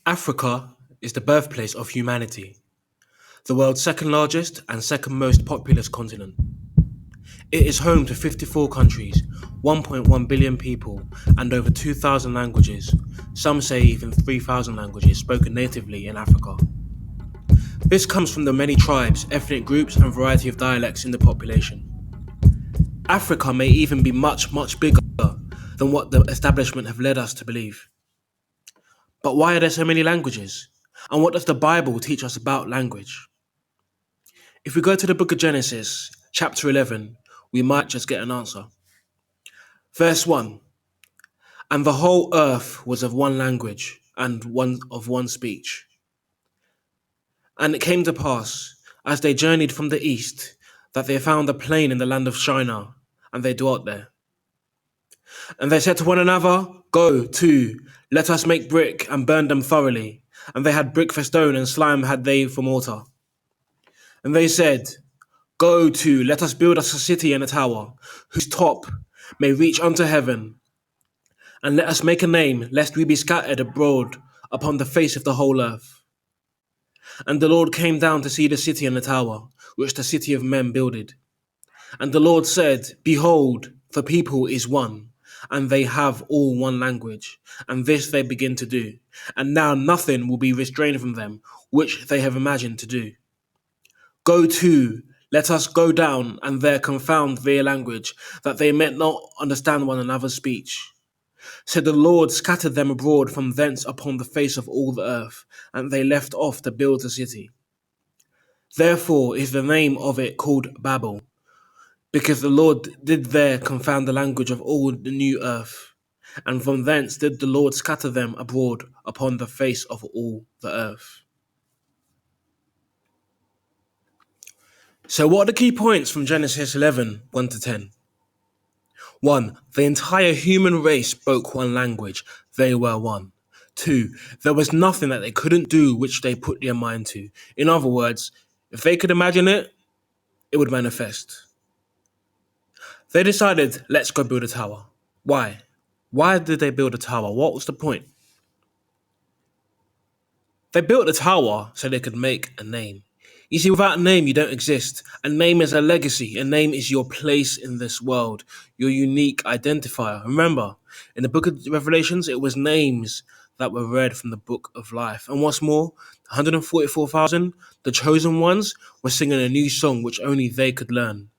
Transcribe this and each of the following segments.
Africa is the birthplace of humanity, the world's second largest and second most populous continent. It is home to 54 countries, 1.1 billion people, and over 2,000 languages, some say even 3,000 languages spoken natively in Africa. This comes from the many tribes, ethnic groups, and variety of dialects in the population. Africa may even be much, much bigger than what the establishment have led us to believe. But why are there so many languages? And what does the Bible teach us about language? If we go to the book of Genesis, chapter 11, we might just get an answer. Verse 1. And the whole earth was of one language and one speech. And it came to pass, as they journeyed from the east, that they found a plain in the land of Shinar, and they dwelt there. And they said to one another, Go to, let us make brick and burn them thoroughly. And they had brick for stone, and slime had they for mortar. And they said, Go to, let us build us a city and a tower, whose top may reach unto heaven. And let us make a name, lest we be scattered abroad upon the face of the whole earth. And the Lord came down to see the city and the tower, which the city of men builded. And the Lord said, Behold, the people is one, and they have all one language, and this they begin to do. And now nothing will be restrained from them, which they have imagined to do. Go to, let us go down, and there confound their language, that they may not understand one another's speech. So the Lord scattered them abroad from thence upon the face of all the earth, and they left off to build the city. Therefore is the name of it called Babel, because the Lord did there confound the language of all the new earth, and from thence did the Lord scatter them abroad upon the face of all the earth. So what are the key points from Genesis 11, 1 to 10? 1. The entire human race spoke one language. They were one. 2. There was nothing that they couldn't do which they put their mind to. In other words, if they could imagine it, it would manifest. They decided, let's go build a tower. Why? Why did they build a tower? What was the point? They built a tower so they could make a name. You see, without a name, you don't exist. A name is a legacy. A name is your place in this world, your unique identifier. Remember, in the book of Revelations, it was names that were read from the book of life. And what's more, 144,000, the chosen ones, were singing a new song which only they could learn.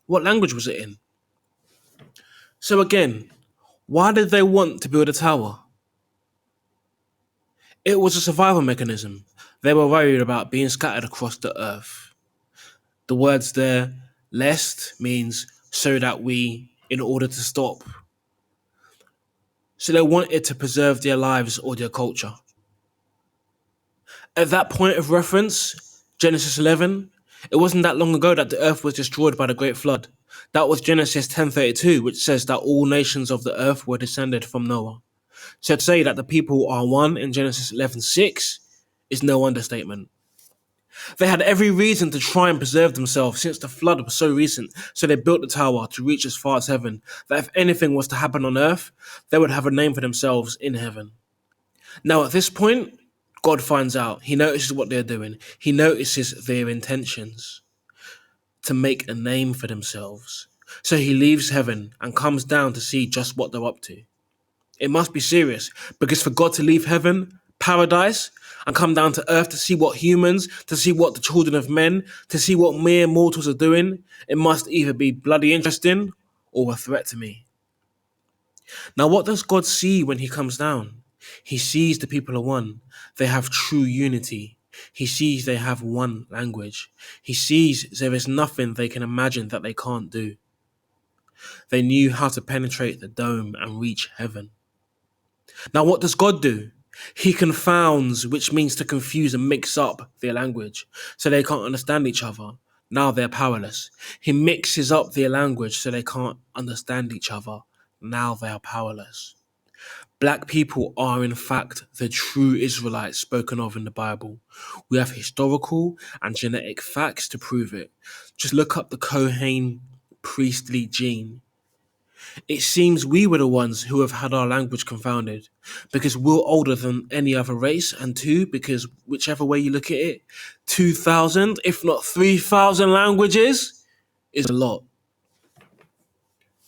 What language was it in? So again, why did they want to build a tower? It was a survival mechanism. They were worried about being scattered across the earth. The words there, lest, means so that we, in order to stop. So they wanted to preserve their lives or their culture. At that point of reference, Genesis 11, it wasn't that long ago that the earth was destroyed by the great flood. That was Genesis 10:32, which says that all nations of the earth were descended from Noah. So to say that the people are one in Genesis 11:6 is no understatement. They had every reason to try and preserve themselves since the flood was so recent, so they built the tower to reach as far as heaven, that if anything was to happen on earth, they would have a name for themselves in heaven. Now at this point, God finds out. He notices what they're doing. He notices their intentions to make a name for themselves. So he leaves heaven and comes down to see just what they're up to. It must be serious, because for God to leave heaven, paradise, and come down to earth to see what humans, to see what the children of men, to see what mere mortals are doing, it must either be bloody interesting or a threat to me. Now, what does God see when he comes down? He sees the people are one. They have true unity. He sees they have one language. He sees there is nothing they can imagine that they can't do. They knew how to penetrate the dome and reach heaven. Now, what does God do? He confounds, which means to confuse and mix up their language, so they can't understand each other. Now they're powerless. He mixes up their language so they can't understand each other. Now they are powerless. Black people are in fact the true Israelites spoken of in the Bible. We have historical and genetic facts to prove it. Just look up the Kohen priestly gene. It seems we were the ones who have had our language confounded, because we're older than any other race, and two, because whichever way you look at it, 2,000, if not 3,000 languages is a lot.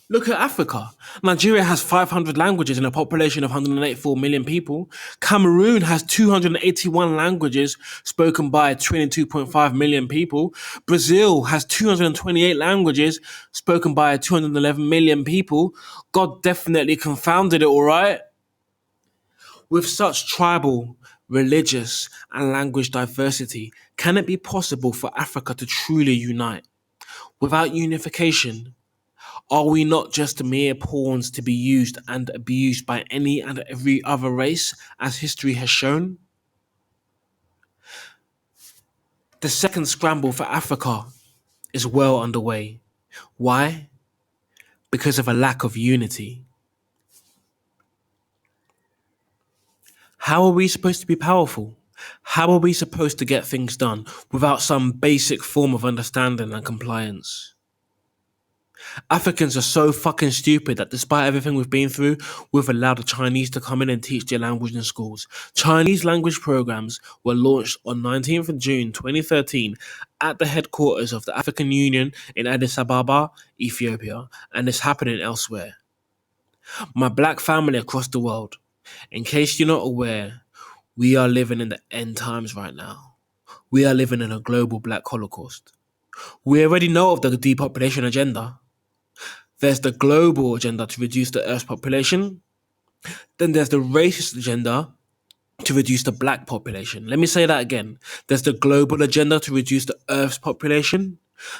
Look at Africa. Nigeria has 500 languages and a population of 184 million people. Cameroon has 281 languages spoken by 22.5 million people. Brazil has 228 languages spoken by 211 million people. God definitely confounded it, all right? With such tribal, religious, and language diversity, can it be possible for Africa to truly unite? Without unification, are we not just mere pawns to be used and abused by any and every other race, as history has shown? The second scramble for Africa is well underway. Why? Because of a lack of unity. How are we supposed to be powerful? How are we supposed to get things done without some basic form of understanding and compliance? Africans are so fucking stupid that despite everything we've been through, we've allowed the Chinese to come in and teach their language in schools. Chinese language programs were launched on 19th of June 2013 at the headquarters of the African Union in Addis Ababa, Ethiopia, and is happening elsewhere. My black family across the world, in case you're not aware, we are living in the end times right now. We are living in a global black holocaust. We already know of the depopulation agenda. There's the global agenda to reduce the Earth's population. Then there's the racist agenda to reduce the black population. Let me say that again. There's the global agenda to reduce the Earth's population.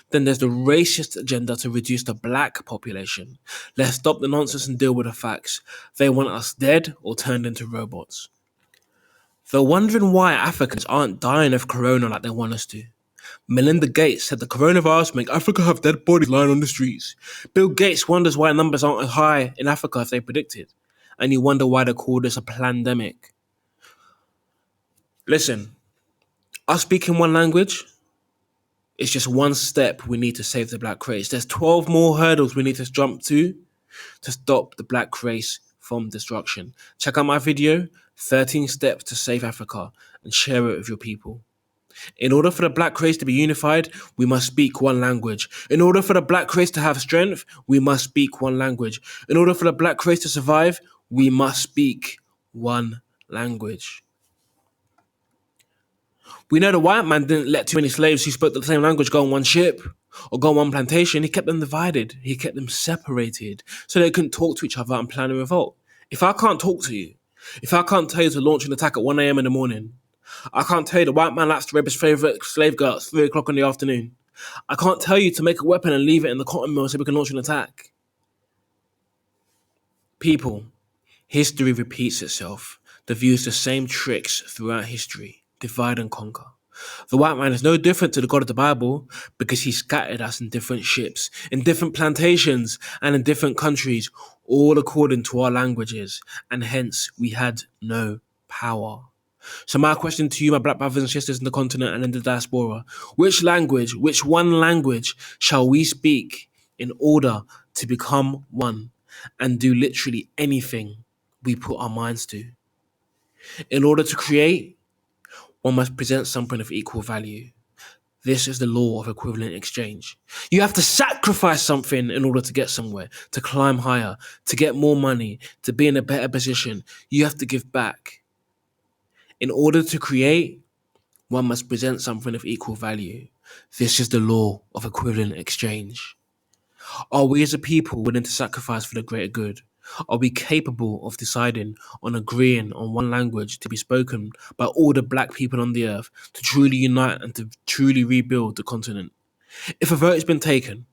Then there's the racist agenda to reduce the black population. Let's stop the nonsense and deal with the facts. They want us dead or turned into robots. They're wondering why Africans aren't dying of corona like they want us to. Melinda Gates said the coronavirus will make Africa have dead bodies lying on the streets. Bill Gates wonders why numbers aren't as high in Africa as they predicted. And you wonder why they call this a plandemic. Listen, us speaking one language is just one step we need to save the black race. There's 12 more hurdles we need to jump to stop the black race from destruction. Check out my video, 13 Steps to Save Africa, and share it with your people. In order for the black race to be unified, we must speak one language. In order for the black race to have strength, we must speak one language. In order for the black race to survive, we must speak one language. We know the white man didn't let too many slaves who spoke the same language go on one ship or go on one plantation. He kept them divided. He kept them separated so they couldn't talk to each other and plan a revolt. If I can't talk to you, if I can't tell you to launch an attack at 1 a.m. in the morning, I can't tell you the white man likes to rape his favourite slave girl at 3 o'clock in the afternoon. I can't tell you to make a weapon and leave it in the cotton mill so we can launch an attack. People, history repeats itself. They've used the same tricks throughout history. Divide and conquer. The white man is no different to the God of the Bible because he scattered us in different ships, in different plantations, and in different countries, all according to our languages, and hence we had no power. So my question to you, my black brothers and sisters in the continent and in the diaspora, which one language shall we speak in order to become one and do literally anything we put our minds to? In order to create, one must present something of equal value. This is the law of equivalent exchange. You have to sacrifice something in order to get somewhere, to climb higher, to get more money, to be in a better position. You have to give back. In order to create, one must present something of equal value. This is the law of equivalent exchange. Are we as a people willing to sacrifice for the greater good? Are we capable of deciding on agreeing on one language to be spoken by all the black people on the earth to truly unite and to truly rebuild the continent? If a vote has been taken,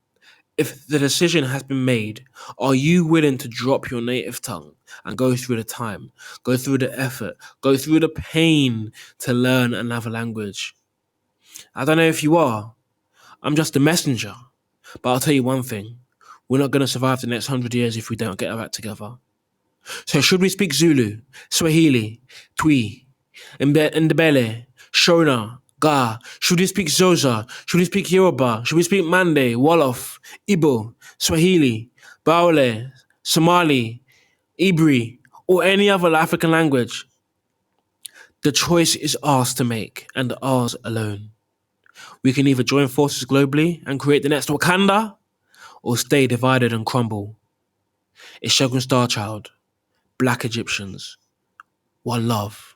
if the decision has been made, are you willing to drop your native tongue and go through the time, go through the effort, go through the pain to learn another language? I don't know if you are. I'm just a messenger. But I'll tell you one thing. We're not going to survive the next 100 years if we don't get our act together. So should we speak Zulu, Swahili, Twi, Ndebele, Shona, Ga? Should we speak Xhosa? Should we speak Yoruba? Should we speak Mande, Wolof, Igbo, Swahili, Baule, Somali, Ibri, or any other African language. The choice is ours to make, and ours alone. We can either join forces globally and create the next Wakanda, or stay divided and crumble. It's Shogun Starchild, Black Egyptians, one love.